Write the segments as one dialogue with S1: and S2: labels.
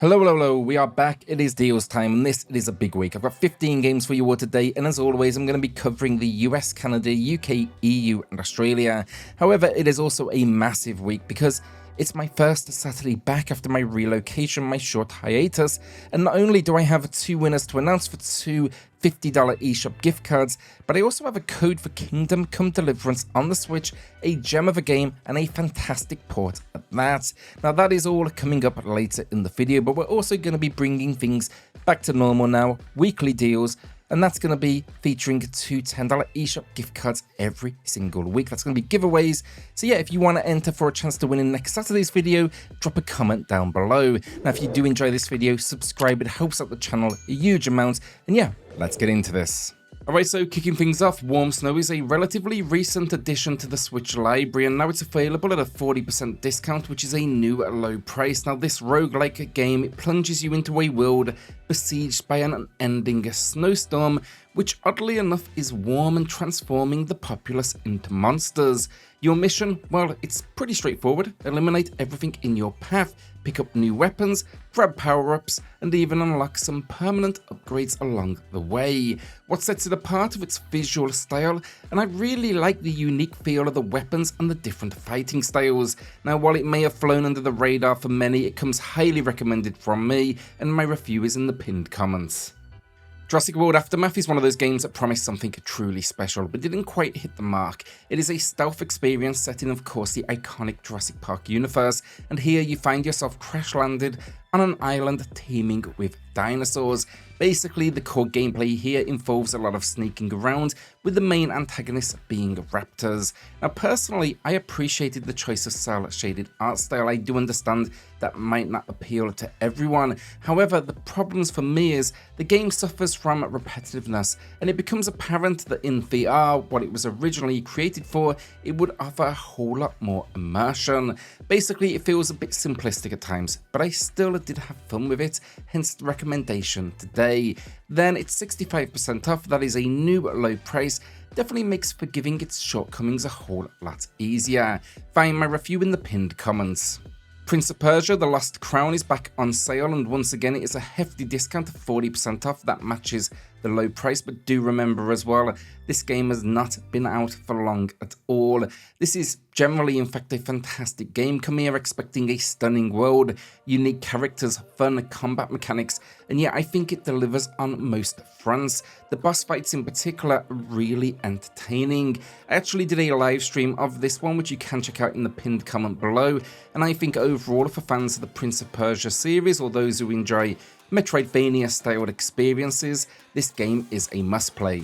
S1: Hello, we are back. It is deals time, and this is a big week. I've got 15 games for you all today, and as always, I'm going to be covering the US, Canada, UK, EU, and Australia. However, it is also a massive week because it's my first Saturday back after my relocation, my short hiatus, and not only do I have 2 winners to announce for 2 $50 eShop gift cards, but I also have a code for Kingdom Come Deliverance on the Switch, a gem of a game, and a fantastic port at that. Now that is all coming up later in the video, but we're also going to be bringing things back to normal now, weekly deals, and that's going to be featuring 2 $10 eShop gift cards every single week. That's going to be giveaways. So yeah, if you want to enter for a chance to win in next Saturday's video, drop a comment down below. Now if you do enjoy this video, subscribe, it helps out the channel a huge amount. And yeah, let's get into this. Alright, so kicking things off, Warm Snow is a relatively recent addition to the Switch library, and now it's available at a 40% discount, which is a new low price. Now this roguelike game, it plunges you into a world besieged by an unending snowstorm, which oddly enough is warm and transforming the populace into monsters. Your mission, well, it's pretty straightforward. Eliminate everything in your path, pick up new weapons, grab power-ups, and even unlock some permanent upgrades along the way. What sets it apart of its visual style, and I really like the unique feel of the weapons and the different fighting styles. Now while it may have flown under the radar for many, it comes highly recommended from me, and my review is in the pinned comments. Jurassic World Aftermath is one of those games that promised something truly special, but didn't quite hit the mark. It is a stealth experience set in, of course, the iconic Jurassic Park universe, and here you find yourself crash-landed on an island teeming with dinosaurs. Basically, the core gameplay here involves a lot of sneaking around, with the main antagonists being raptors. Now personally, I appreciated the choice of cel-shaded art style. I do understand that might not appeal to everyone. However, the problems for me is the game suffers from repetitiveness, and it becomes apparent that in VR, what it was originally created for, it would offer a whole lot more immersion. Basically, it feels a bit simplistic at times, but I still did have fun with it, hence the recommendation today. Then it's 65% off, that is a new low price, definitely makes forgiving its shortcomings a whole lot easier. Find my review in the pinned comments. Prince of Persia, The Lost Crown is back on sale, and once again it is a hefty discount of 40% off. That matches the low price, but do remember as well, this game has not been out for long at all. This is generally in fact a fantastic game. Come here expecting a stunning world, unique characters, fun combat mechanics, and yeah, I think it delivers on most fronts. The boss fights in particular are really entertaining. I actually did a live stream of this one, which you can check out in the pinned comment below, and I think overall for fans of the Prince of Persia series, or those who enjoy Metroidvania-styled experiences, this game is a must-play.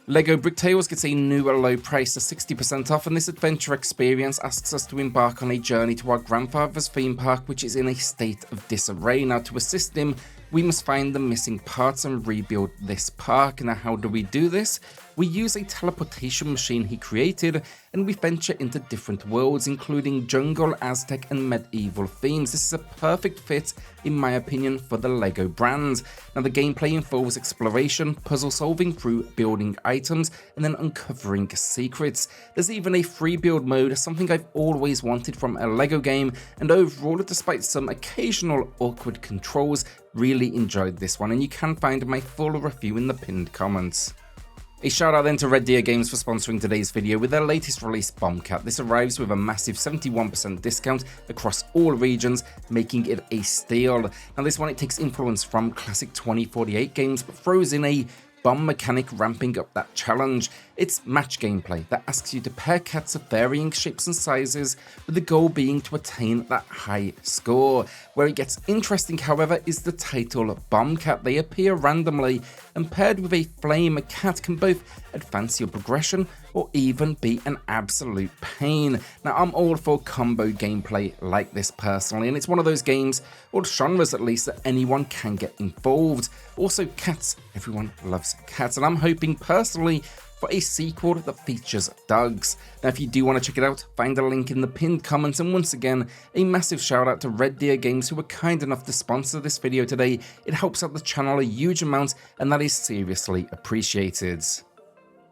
S1: LEGO Bricktales gets a new low price of 60% off, and this adventure experience asks us to embark on a journey to our grandfather's theme park, which is in a state of disarray. Now to assist him, we must find the missing parts and rebuild this park. Now how do we do this? We use a teleportation machine he created, and we venture into different worlds, including jungle, Aztec, and medieval themes. This is a perfect fit, in my opinion, for the LEGO brand. Now the gameplay involves exploration, puzzle solving through building items, and then uncovering secrets. There's even a free build mode, something I've always wanted from a LEGO game, and overall, despite some occasional awkward controls, really enjoyed this one, and you can find my full review in the pinned comments. A shout out then to Red Deer Games for sponsoring today's video with their latest release, Bombcat. This arrives with a massive 71% discount across all regions, making it a steal. Now this one, it takes influence from classic 2048 games, but throws in a bomb mechanic ramping up that challenge. It's match gameplay that asks you to pair cats of varying shapes and sizes, with the goal being to attain that high score. Where it gets interesting, however, is the title Bombcat. They appear randomly, and paired with a flame, a cat can both advance your progression or even be an absolute pain. Now I'm all for combo gameplay like this personally, and it's one of those games, or genres at least, that anyone can get involved. Also cats, everyone loves cats, and I'm hoping personally for a sequel that features dogs. Now if you do want to check it out, find a link in the pinned comments, and once again, a massive shout out to Red Deer Games who were kind enough to sponsor this video today. It helps out the channel a huge amount, and that is seriously appreciated.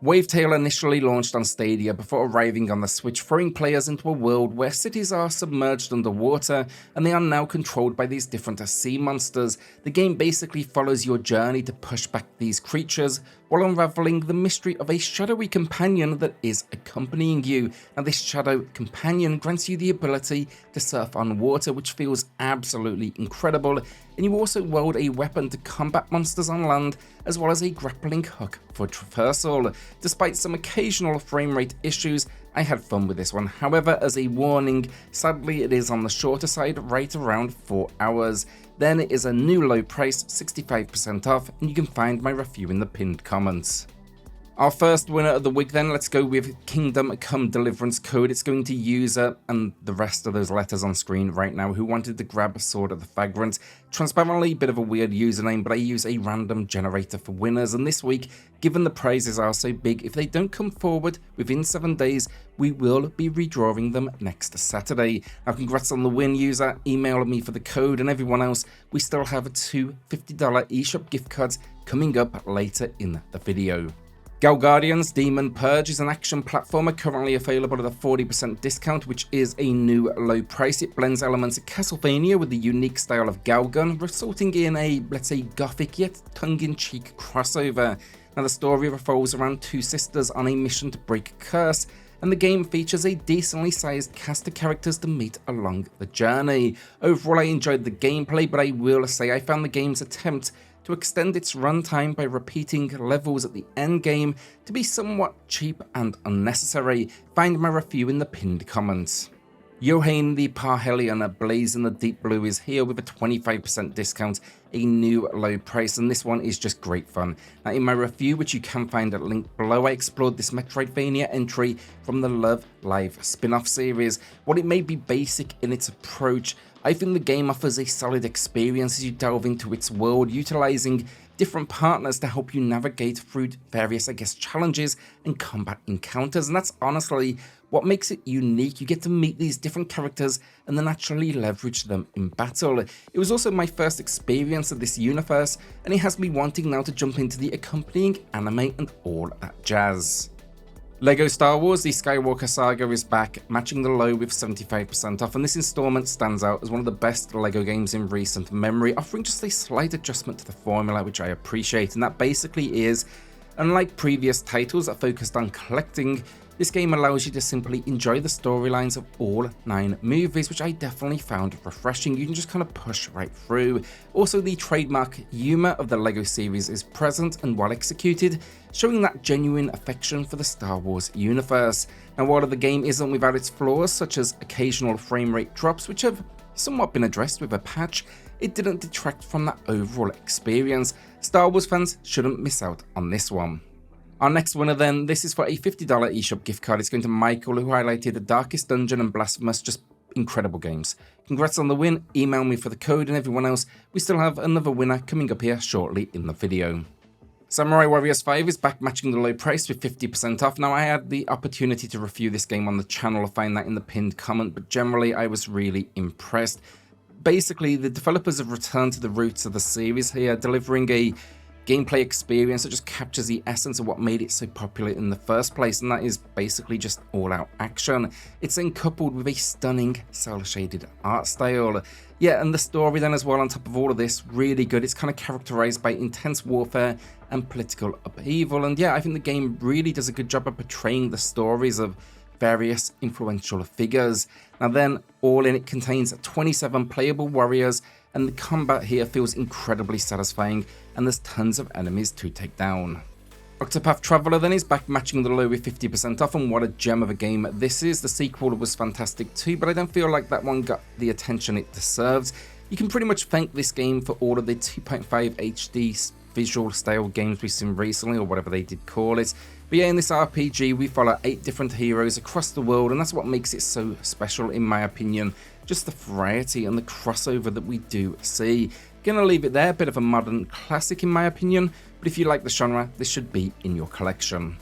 S1: Wavetale initially launched on Stadia before arriving on the Switch, throwing players into a world where cities are submerged underwater and they are now controlled by these different sea monsters. The game basically follows your journey to push back these creatures while unraveling the mystery of a shadowy companion that is accompanying you. Now this shadow companion grants you the ability to surf on water, which feels absolutely incredible, and you also wield a weapon to combat monsters on land, as well as a grappling hook for traversal. Despite some occasional frame rate issues, I had fun with this one. However, as a warning, sadly it is on the shorter side, right around 4 hours. Then it is a new low price, 65% off, and you can find my review in the pinned comments. Our first winner of the week then, let's go with Kingdom Come Deliverance Code. It's going to user and the rest of those letters on screen right now who wanted to grab Sword of the Vagrant. Transparently, a bit of a weird username, but I use a random generator for winners, and this week, given the prizes are so big, if they don't come forward within 7 days, we will be redrawing them next Saturday. Now congrats on the win, user, email me for the code, and everyone else, we still have 2 $50 eShop gift cards coming up later in the video. Gal Guardian's Demon Purge is an action platformer currently available at a 40% discount, which is a new low price. It blends elements of Castlevania with the unique style of Galgun, resulting in a, let's say, gothic yet tongue-in-cheek crossover. Now the story revolves around 2 sisters on a mission to break a curse, and the game features a decently sized cast of characters to meet along the journey. Overall, I enjoyed the gameplay, but I will say I found the game's attempt to extend its runtime by repeating levels at the end game to be somewhat cheap and unnecessary. Find my review in the pinned comments. YOHANE the PARHELION Blaze in the Deep Blue is here with a 25% discount, a new low price, and this one is just great fun. Now in my review, which you can find at link below, I explored this Metroidvania entry from the Love Live spin-off series. While it may be basic in its approach, I think the game offers a solid experience as you delve into its world, utilizing different partners to help you navigate through various, challenges and combat encounters, and that's honestly what makes it unique. You get to meet these different characters and then actually leverage them in battle. It was also my first experience of this universe, and it has me wanting now to jump into the accompanying anime and all that jazz. LEGO Star Wars The Skywalker Saga is back, matching the low with 75% off, and this installment stands out as one of the best LEGO games in recent memory, offering just a slight adjustment to the formula, which I appreciate, and that basically is, unlike previous titles that focused on collecting, this game allows you to simply enjoy the storylines of all 9 movies, which I definitely found refreshing. You can just kind of push right through. Also, the trademark humour of the LEGO series is present and well executed, showing that genuine affection for the Star Wars universe. Now, while the game isn't without its flaws, such as occasional frame rate drops, which have somewhat been addressed with a patch, it didn't detract from that overall experience. Star Wars fans shouldn't miss out on this one. Our next winner then, this is for a $50 eShop gift card. It's going to Michael, who highlighted The Darkest Dungeon and Blasphemous, just incredible games. Congrats on the win, email me for the code, and everyone else, we still have another winner coming up here shortly in the video. Samurai Warriors 5 is back, matching the low price with 50% off. Now I had the opportunity to review this game on the channel, I'll find that in the pinned comment, but generally I was really impressed. Basically, the developers have returned to the roots of the series here, delivering a gameplay experience that just captures the essence of what made it so popular in the first place, and that is basically just all-out action. It's then coupled with a stunning cel-shaded art style. Yeah, and the story then as well, on top of all of this, really good. It's kind of characterized by intense warfare and political upheaval, and yeah, I think the game really does a good job of portraying the stories of various influential figures. Now then, all in, it contains 27 playable warriors, and the combat here feels incredibly satisfying, and there's tons of enemies to take down. Octopath Traveler then is back, matching the low with 50% off, and what a gem of a game this is. The sequel was fantastic too, but I don't feel like that one got the attention it deserves. You can pretty much thank this game for all of the 2.5 HD visual style games we've seen recently, or whatever they did call it. But yeah, in this RPG we follow 8 different heroes across the world, and that's what makes it so special in my opinion. Just the variety and the crossover that we do see. Gonna leave it there, bit of a modern classic in my opinion, but if you like the genre, this should be in your collection.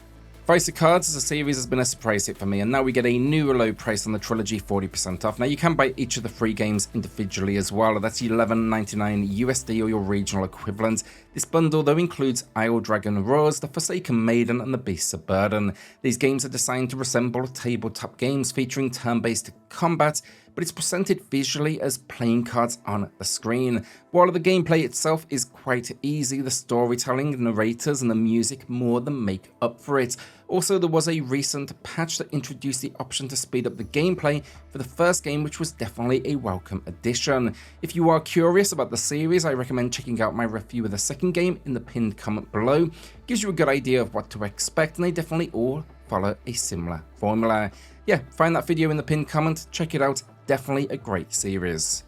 S1: Vice Cards as a series has been a surprise hit for me, and now we get a new low price on the Trilogy, 40% off. Now you can buy each of the free games individually as well, that's $11.99 USD or your regional equivalent. This bundle though includes Isle Dragon Roars, The Forsaken Maiden and The Beasts of Burden. These games are designed to resemble tabletop games featuring turn-based combat, but it's presented visually as playing cards on the screen. While the gameplay itself is quite easy, the storytelling, narrators and the music more than make up for it. Also, there was a recent patch that introduced the option to speed up the gameplay for the first game, which was definitely a welcome addition. If you are curious about the series, I recommend checking out my review of the second game in the pinned comment below. Gives you a good idea of what to expect, and they definitely all follow a similar formula. Yeah, find that video in the pinned comment, check it out. Definitely a great series.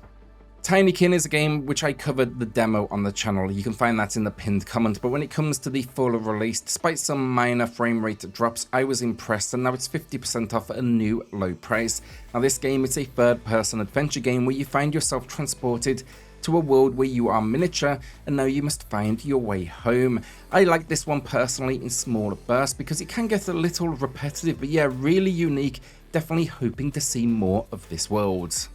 S1: Tinykin is a game which I covered the demo on the channel, you can find that in the pinned comment, but when it comes to the full release, despite some minor frame rate drops, I was impressed, and now it's 50% off at a new low price. Now this game is a third-person adventure game where you find yourself transported to a world where you are miniature and now you must find your way home. I like this one personally in smaller bursts because it can get a little repetitive, but yeah, really unique. Definitely hoping to see more of this world.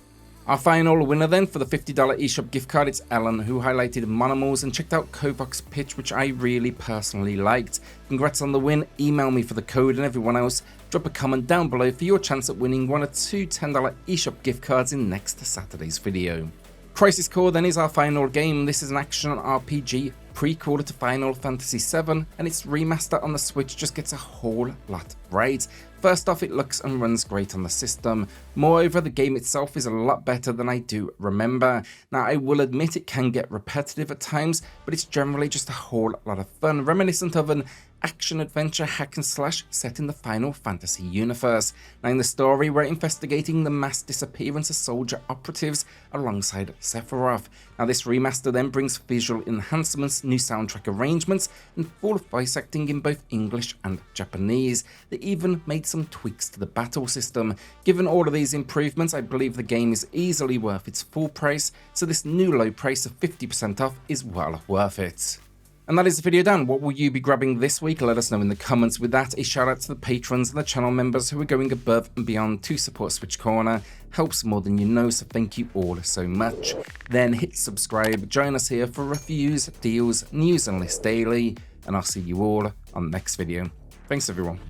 S1: Our final winner then for the $50 eShop gift card, it's Ellen, who highlighted Monomals and checked out Kovac's pitch, which I really personally liked. Congrats on the win, email me for the code, and everyone else, drop a comment down below for your chance at winning one of two $10 eShop gift cards in next Saturday's video. Crisis Core then is our final game. This is an action RPG prequel to Final Fantasy VII, and its remaster on the Switch just gets a whole lot right. First off, it looks and runs great on the system. Moreover, the game itself is a lot better than I do remember. Now, I will admit it can get repetitive at times, but it's generally just a whole lot of fun, reminiscent of an action-adventure hack-and-slash set in the Final Fantasy universe. Now, in the story, we're investigating the mass disappearance of soldier operatives alongside Sephiroth. Now, this remaster then brings visual enhancements, new soundtrack arrangements, and full voice acting in both English and Japanese. They even made some tweaks to the battle system. Given all of these improvements, I believe the game is easily worth its full price, so this new low price of 50% off is well worth it. And that is the video done. What will you be grabbing this week? Let us know in the comments. With that, a shout out to the patrons and the channel members who are going above and beyond to support SwitchCorner. Helps more than you know, so thank you all so much. Then hit subscribe, join us here for reviews, deals, news and lists daily, and I'll see you all on the next video. Thanks everyone.